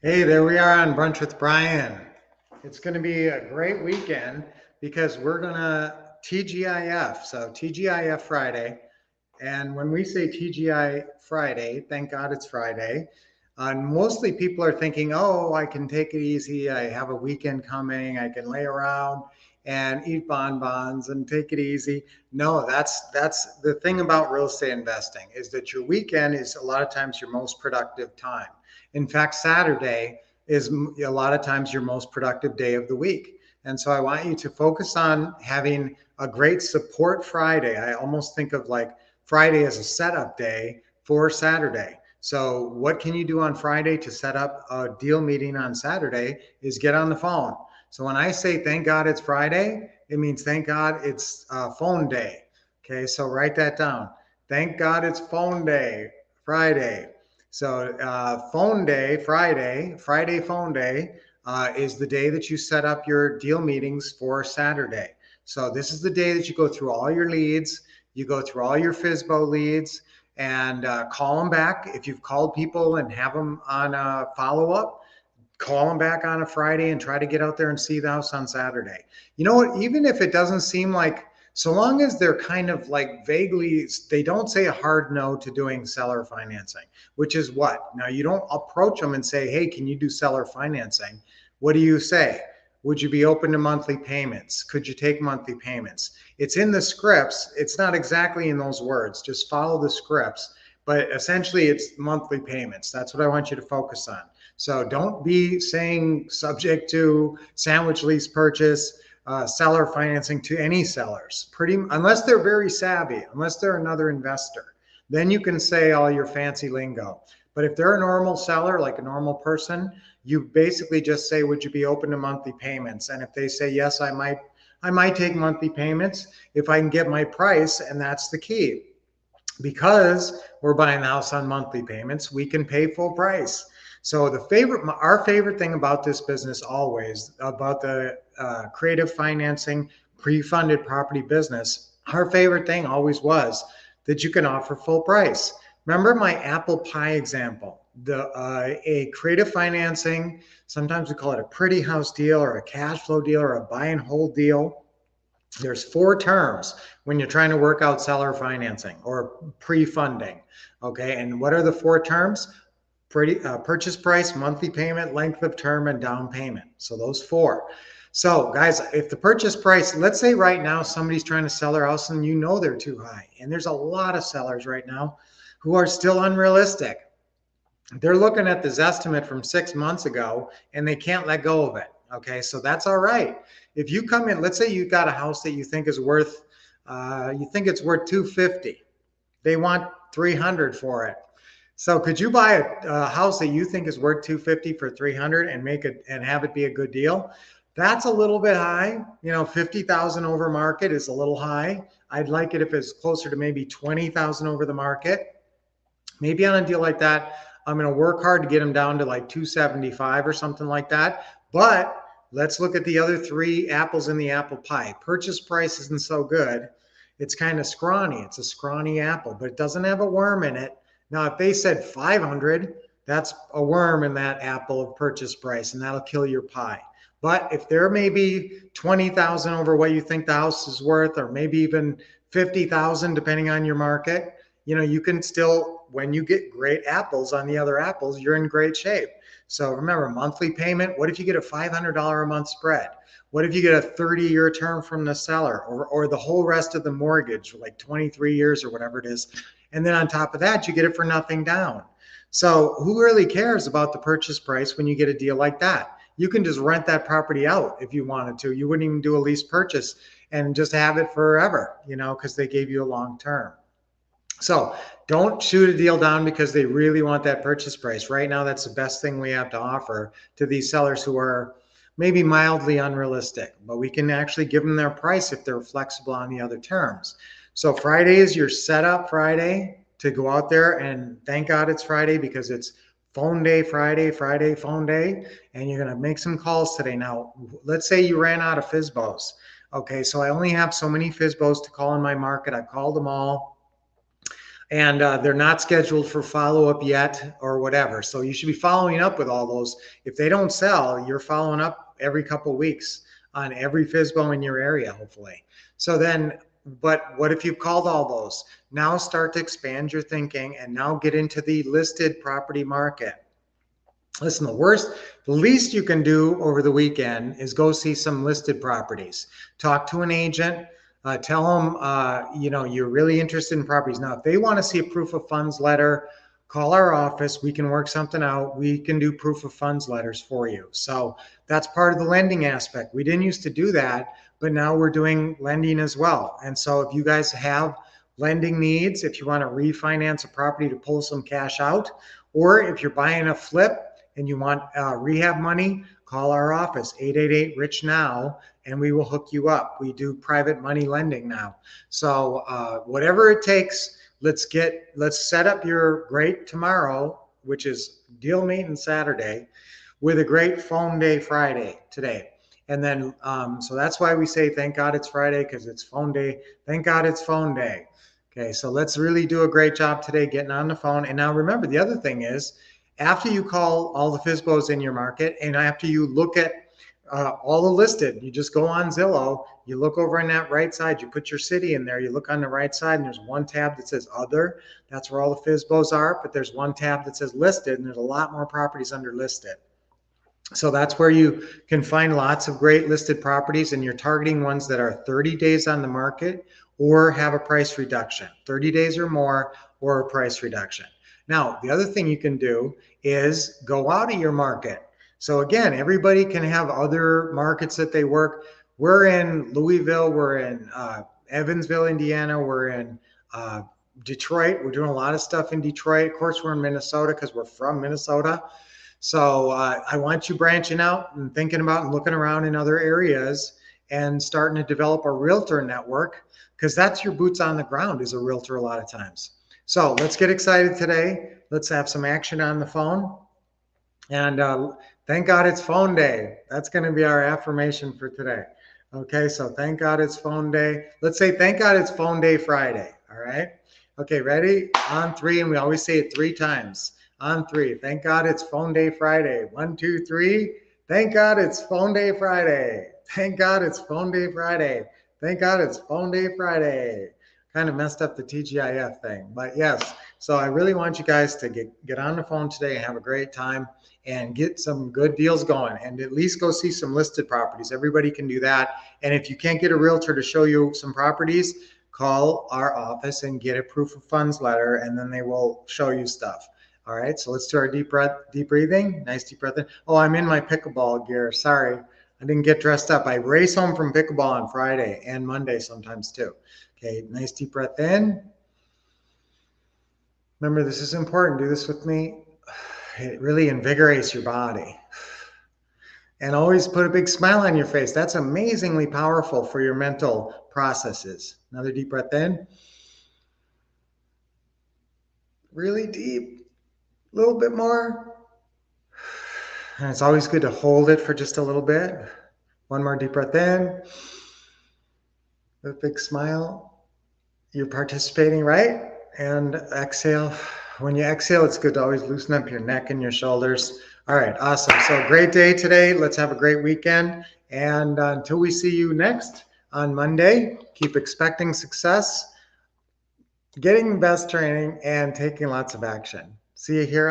Hey, there we are on Brunch with Brian. It's going to be a great weekend because we're going to TGIF, so TGIF Friday. And when we say TGI Friday, thank God it's Friday. Mostly people are thinking, oh, I can take it easy. I have a weekend coming. I can lay around and eat bonbons and take it easy. No, that's the thing about real estate investing is that your weekend is a lot of times your most productive time. In fact, Saturday is a lot of times your most productive day of the week. And so I want you to focus on having a great support Friday. I almost think of like Friday as a setup day for Saturday. So what can you do on Friday to set up a deal meeting on Saturday is get on the phone. So when I say thank God it's Friday, it means thank God it's phone day. Okay, so write that down. Thank God it's phone day, Friday. So phone day, Friday phone day is the day that you set up your deal meetings for Saturday. So this is the day that you go through all your leads, you go through all your FSBO leads and call them back. If you've called people and have them on a follow-up, call them back on a Friday and try to get out there and see the house on Saturday. You know what? Even if it doesn't seem like, so long as they're kind of like vaguely, they don't say a hard no to doing seller financing, which is what? Now, you don't approach them and say, hey, can you do seller financing? What do you say? Would you be open to monthly payments? Could you take monthly payments? It's in the scripts. It's not exactly in those words. Just follow the scripts. But essentially, it's monthly payments. That's what I want you to focus on. So don't be saying subject to sandwich lease purchase, seller financing to any sellers, unless they're very savvy, unless they're another investor. Then you can say all your fancy lingo. But if they're a normal seller, like a normal person, you basically just say, would you be open to monthly payments? And if they say, yes, I might take monthly payments if I can get my price. And that's the key. Because we're buying the house on monthly payments, we can pay full price. So our favorite thing about this business always, about the creative financing, pre-funded property business, our favorite thing always was that you can offer full price. Remember my apple pie example, a creative financing, sometimes we call it a pretty house deal or a cash flow deal or a buy and hold deal. There's four terms when you're trying to work out seller financing or pre-funding. Okay, and what are the four terms? Purchase price, monthly payment, length of term, and down payment. So those four. So guys, if the purchase price, let's say right now somebody's trying to sell their house and you know they're too high, and there's a lot of sellers right now who are still unrealistic. They're looking at this estimate from 6 months ago and they can't let go of it. Okay, so that's all right. If you come in, let's say you've got a house that you think is worth, you think it's worth 250. They want 300 for it. So could you buy a house that you think is worth 250 for 300 and make it and have it be a good deal? That's a little bit high. 50,000 over market is a little high. I'd like it if it's closer to maybe 20,000 over the market. Maybe on a deal like that, I'm going to work hard to get them down to like 275 or something like that. But let's look at the other three apples in the apple pie. Purchase price isn't so good. It's kind of scrawny. It's a scrawny apple, but it doesn't have a worm in it. Now, if they said 500, that's a worm in that apple of purchase price, and that'll kill your pie. But if there may be 20,000 over what you think the house is worth, or maybe even 50,000, depending on your market, you can still, when you get great apples on the other apples, you're in great shape. So remember, monthly payment. What if you get a $500 a month spread? What if you get a 30-year term from the seller, or the whole rest of the mortgage, like 23 years or whatever it is? And then on top of that, you get it for nothing down. So who really cares about the purchase price when you get a deal like that? You can just rent that property out if you wanted to. You wouldn't even do a lease purchase and just have it forever, because they gave you a long term. So don't shoot a deal down because they really want that purchase price. Right now, that's the best thing we have to offer to these sellers who are maybe mildly unrealistic, but we can actually give them their price if they're flexible on the other terms. So Friday is your setup Friday to go out there, and thank God it's Friday because it's phone day Friday, phone day, and you're going to make some calls today. Now, let's say you ran out of FSBOs. Okay, so I only have so many FSBOs to call in my market. I've called them all. and they're not scheduled for follow-up yet or whatever. So you should be following up with all those. If they don't sell, you're following up every couple of weeks on every FSBO in your area, hopefully. So then, but what if you've called all those? Now start to expand your thinking and now get into the listed property market. Listen, the least you can do over the weekend is go see some listed properties. Talk to an agent. Tell them, you're really interested in properties. Now, if they want to see a proof of funds letter, call our office. We can work something out. We can do proof of funds letters for you. So that's part of the lending aspect. We didn't used to do that, but now we're doing lending as well. And so if you guys have lending needs, if you want to refinance a property to pull some cash out, or if you're buying a flip and you want rehab money, call our office, 888-RICH-NOW, and we will hook you up. We do private money lending now. So whatever it takes, let's set up your great tomorrow, which is deal meeting Saturday, with a great phone day Friday today. And then, so that's why we say, thank God it's Friday, because it's phone day. Thank God it's phone day. Okay, so let's really do a great job today getting on the phone. And now remember, the other thing is, after you call all the FSBOs in your market, and after you look at all the listed, you just go on Zillow, you look over on that right side, you put your city in there, you look on the right side, and there's one tab that says Other. That's where all the FSBOs are, but there's one tab that says Listed, and there's a lot more properties under Listed. So that's where you can find lots of great listed properties, and you're targeting ones that are 30 days on the market or have a price reduction, 30 days or more, or a price reduction. Now, the other thing you can do is go out of your market. So again, everybody can have other markets that they work. We're in Louisville, we're in Evansville, Indiana, we're in Detroit. We're doing a lot of stuff in Detroit. Of course, we're in Minnesota because we're from Minnesota. So I want you branching out and thinking about and looking around in other areas and starting to develop a realtor network, because that's your boots on the ground as a realtor a lot of times. So let's get excited today. Let's have some action on the phone. And thank God it's phone day. That's going to be our affirmation for today. Okay, so thank God it's phone day. Let's say thank God it's phone day Friday. All right. Okay, ready? On three, and we always say it 3 times. On 3. Thank God it's phone day Friday. 1, 2, 3. Thank God it's phone day Friday. Thank God it's phone day Friday. Thank God it's phone day Friday. Kind of messed up the TGIF thing, but yes. So I really want you guys to get on the phone today and have a great time and get some good deals going, and at least go see some listed properties. Everybody can do that. And if you can't get a realtor to show you some properties, call our office and get a proof of funds letter, and then they will show you stuff. All right, so let's do our deep breathing. Nice deep breath in. Oh, I'm in my pickleball gear. Sorry, I didn't get dressed up. I race home from pickleball on Friday and Monday sometimes too. Okay, nice deep breath in. Remember, this is important. Do this with me. It really invigorates your body. And always put a big smile on your face. That's amazingly powerful for your mental processes. Another deep breath in. Really deep. A little bit more. And it's always good to hold it for just a little bit. One more deep breath in. A big smile. You're participating, right? And exhale. When you exhale, it's good to always loosen up your neck and your shoulders. All right, awesome. So great day today. Let's have a great weekend. And until we see you next on Monday, keep expecting success, getting the best training, and taking lots of action. See you here.